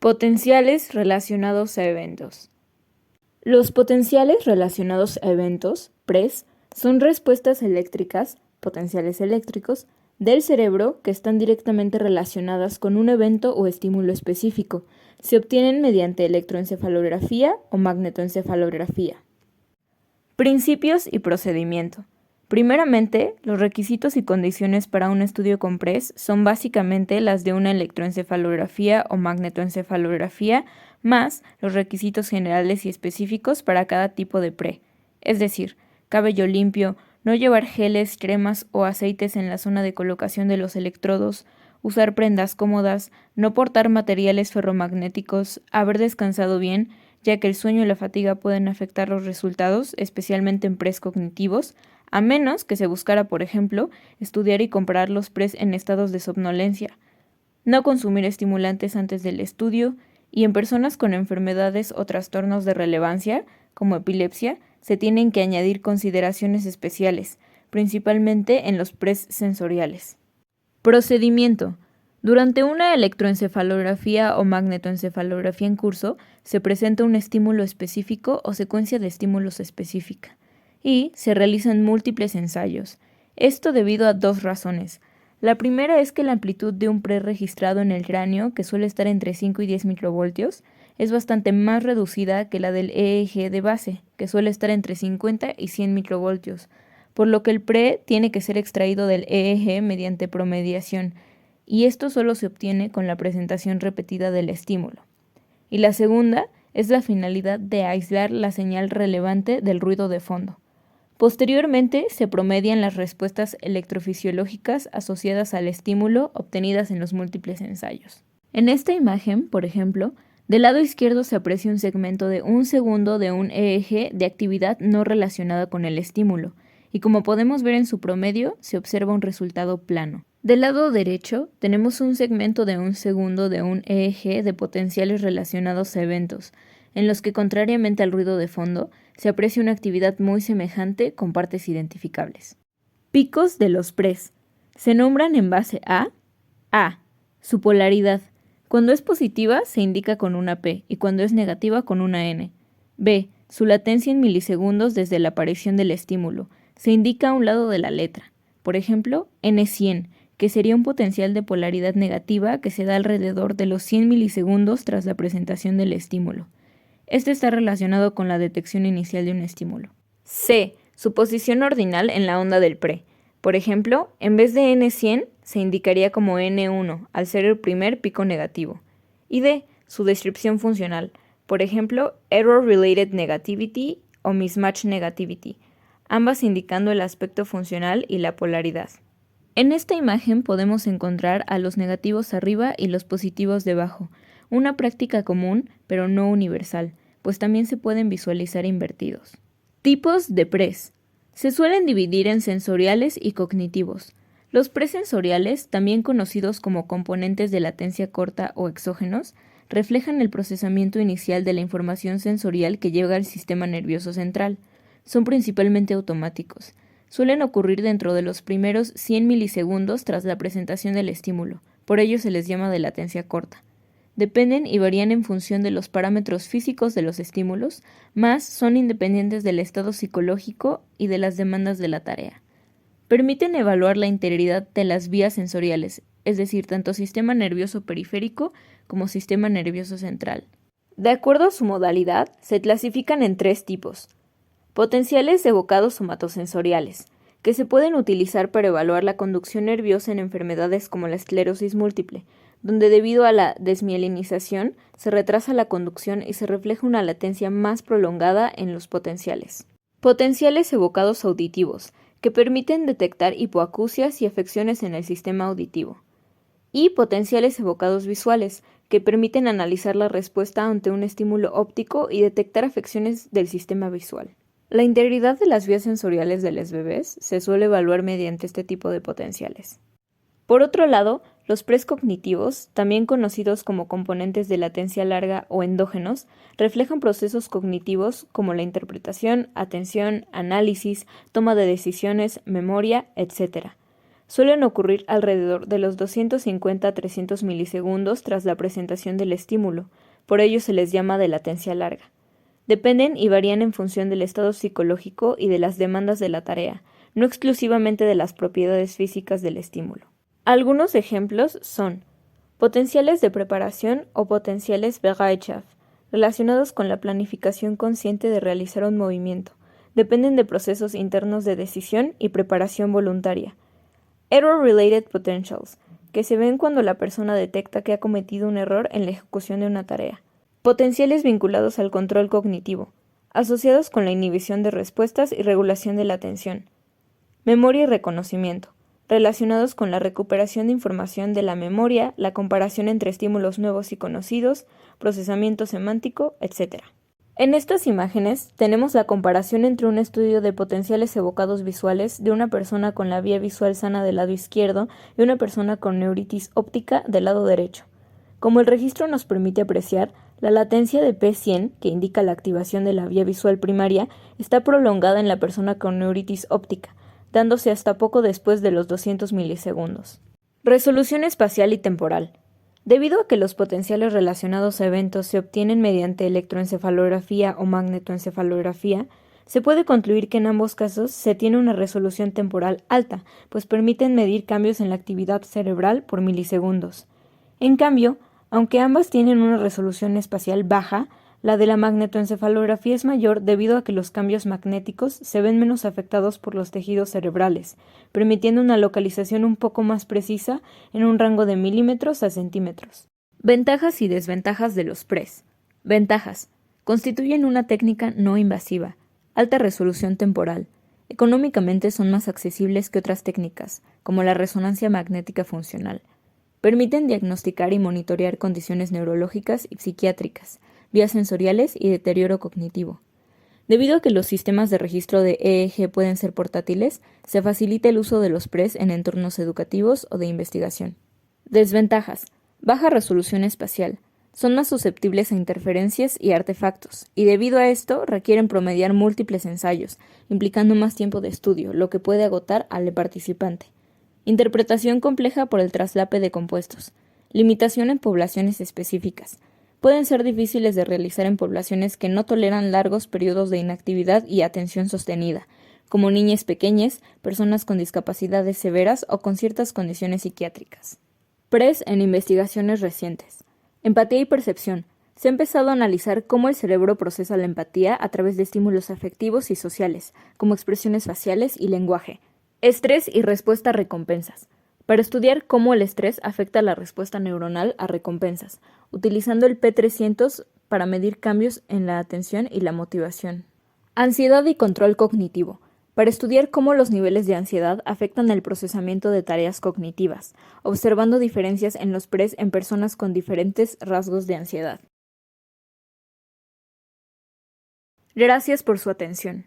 Potenciales relacionados a eventos. Los potenciales relacionados a eventos, PREs, son respuestas eléctricas, potenciales eléctricos, del cerebro que están directamente relacionadas con un evento o estímulo específico. Se obtienen mediante electroencefalografía o magnetoencefalografía. Principios y procedimiento. Primeramente, los requisitos y condiciones para un estudio con PREs son básicamente las de una electroencefalografía o magnetoencefalografía, más los requisitos generales y específicos para cada tipo de PRE, es decir, cabello limpio, no llevar geles, cremas o aceites en la zona de colocación de los electrodos, usar prendas cómodas, no portar materiales ferromagnéticos, haber descansado bien, ya que el sueño y la fatiga pueden afectar los resultados, especialmente en PREs cognitivos, a menos que se buscara, por ejemplo, estudiar y comparar los PREs en estados de somnolencia, no consumir estimulantes antes del estudio, y en personas con enfermedades o trastornos de relevancia, como epilepsia, se tienen que añadir consideraciones especiales, principalmente en los PREs sensoriales. Procedimiento. Durante una electroencefalografía o magnetoencefalografía en curso, se presenta un estímulo específico o secuencia de estímulos específica, y se realizan múltiples ensayos. Esto debido a dos razones. La primera es que la amplitud de un PRE registrado en el cráneo, que suele estar entre 5 y 10 microvoltios, es bastante más reducida que la del EEG de base, que suele estar entre 50 y 100 microvoltios, por lo que el PRE tiene que ser extraído del EEG mediante promediación, y esto solo se obtiene con la presentación repetida del estímulo. Y la segunda es la finalidad de aislar la señal relevante del ruido de fondo. Posteriormente, se promedian las respuestas electrofisiológicas asociadas al estímulo obtenidas en los múltiples ensayos. En esta imagen, por ejemplo, del lado izquierdo se aprecia un segmento de 1 segundo de un EEG de actividad no relacionada con el estímulo, y como podemos ver en su promedio, se observa un resultado plano. Del lado derecho, tenemos un segmento de 1 segundo de un EEG de potenciales relacionados a eventos, en los que, contrariamente al ruido de fondo, se aprecia una actividad muy semejante con partes identificables. Picos de los PREs. Se nombran en base a su polaridad. Cuando es positiva se indica con una P y cuando es negativa con una N. B. Su latencia en milisegundos desde la aparición del estímulo. Se indica a un lado de la letra. Por ejemplo, N100, que sería un potencial de polaridad negativa que se da alrededor de los 100 milisegundos tras la presentación del estímulo. Este está relacionado con la detección inicial de un estímulo. C. Su posición ordinal en la onda del PRE. Por ejemplo, en vez de N100, se indicaría como N1, al ser el primer pico negativo. Y D. Su descripción funcional. Por ejemplo, Error Related Negativity o Mismatch Negativity, ambas indicando el aspecto funcional y la polaridad. En esta imagen podemos encontrar a los negativos arriba y los positivos debajo, una práctica común, pero no universal, pues también se pueden visualizar invertidos. Tipos de PREs. Se suelen dividir en sensoriales y cognitivos. Los presensoriales, también conocidos como componentes de latencia corta o exógenos, reflejan el procesamiento inicial de la información sensorial que llega al sistema nervioso central. Son principalmente automáticos. Suelen ocurrir dentro de los primeros 100 milisegundos tras la presentación del estímulo, por ello se les llama de latencia corta. Dependen y varían en función de los parámetros físicos de los estímulos, más son independientes del estado psicológico y de las demandas de la tarea. Permiten evaluar la integridad de las vías sensoriales, es decir, tanto sistema nervioso periférico como sistema nervioso central. De acuerdo a su modalidad, se clasifican en 3 tipos. Potenciales evocados somatosensoriales, que se pueden utilizar para evaluar la conducción nerviosa en enfermedades como la esclerosis múltiple, donde debido a la desmielinización se retrasa la conducción y se refleja una latencia más prolongada en los potenciales. Potenciales evocados auditivos, que permiten detectar hipoacusias y afecciones en el sistema auditivo. Y potenciales evocados visuales, que permiten analizar la respuesta ante un estímulo óptico y detectar afecciones del sistema visual. La integridad de las vías sensoriales de los bebés se suele evaluar mediante este tipo de potenciales. Por otro lado, los PREs cognitivos, también conocidos como componentes de latencia larga o endógenos, reflejan procesos cognitivos como la interpretación, atención, análisis, toma de decisiones, memoria, etc. Suelen ocurrir alrededor de los 250 a 300 milisegundos tras la presentación del estímulo, por ello se les llama de latencia larga. Dependen y varían en función del estado psicológico y de las demandas de la tarea, no exclusivamente de las propiedades físicas del estímulo. Algunos ejemplos son potenciales de preparación o potenciales Bereitschaft, relacionados con la planificación consciente de realizar un movimiento. Dependen de procesos internos de decisión y preparación voluntaria. Error-related potentials, que se ven cuando la persona detecta que ha cometido un error en la ejecución de una tarea. Potenciales vinculados al control cognitivo, asociados con la inhibición de respuestas y regulación de la atención. Memoria y reconocimiento, relacionados con la recuperación de información de la memoria, la comparación entre estímulos nuevos y conocidos, procesamiento semántico, etc. En estas imágenes tenemos la comparación entre un estudio de potenciales evocados visuales de una persona con la vía visual sana del lado izquierdo y una persona con neuritis óptica del lado derecho. Como el registro nos permite apreciar, la latencia de P100, que indica la activación de la vía visual primaria, está prolongada en la persona con neuritis óptica, dándose hasta poco después de los 200 milisegundos. Resolución espacial y temporal. Debido a que los potenciales relacionados a eventos se obtienen mediante electroencefalografía o magnetoencefalografía, se puede concluir que en ambos casos se tiene una resolución temporal alta, pues permiten medir cambios en la actividad cerebral por milisegundos. En cambio, aunque ambas tienen una resolución espacial baja, la de la magnetoencefalografía es mayor debido a que los cambios magnéticos se ven menos afectados por los tejidos cerebrales, permitiendo una localización un poco más precisa en un rango de milímetros a centímetros. Ventajas y desventajas de los PRES. Ventajas. Constituyen una técnica no invasiva, alta resolución temporal. Económicamente son más accesibles que otras técnicas, como la resonancia magnética funcional. Permiten diagnosticar y monitorear condiciones neurológicas y psiquiátricas, vías sensoriales y deterioro cognitivo. Debido a que los sistemas de registro de EEG pueden ser portátiles, se facilita el uso de los PRES en entornos educativos o de investigación. Desventajas. Baja resolución espacial. Son más susceptibles a interferencias y artefactos, y debido a esto requieren promediar múltiples ensayos, implicando más tiempo de estudio, lo que puede agotar al participante. Interpretación compleja por el traslape de compuestos. Limitación en poblaciones específicas. Pueden ser difíciles de realizar en poblaciones que no toleran largos periodos de inactividad y atención sostenida, como niñas pequeñas, personas con discapacidades severas o con ciertas condiciones psiquiátricas. PRES en investigaciones recientes. Empatía y percepción. Se ha empezado a analizar cómo el cerebro procesa la empatía a través de estímulos afectivos y sociales, como expresiones faciales y lenguaje. Estrés y respuesta a recompensas. Para estudiar cómo el estrés afecta la respuesta neuronal a recompensas, utilizando el P300 para medir cambios en la atención y la motivación. Ansiedad y control cognitivo. Para estudiar cómo los niveles de ansiedad afectan el procesamiento de tareas cognitivas, observando diferencias en los PRES en personas con diferentes rasgos de ansiedad. Gracias por su atención.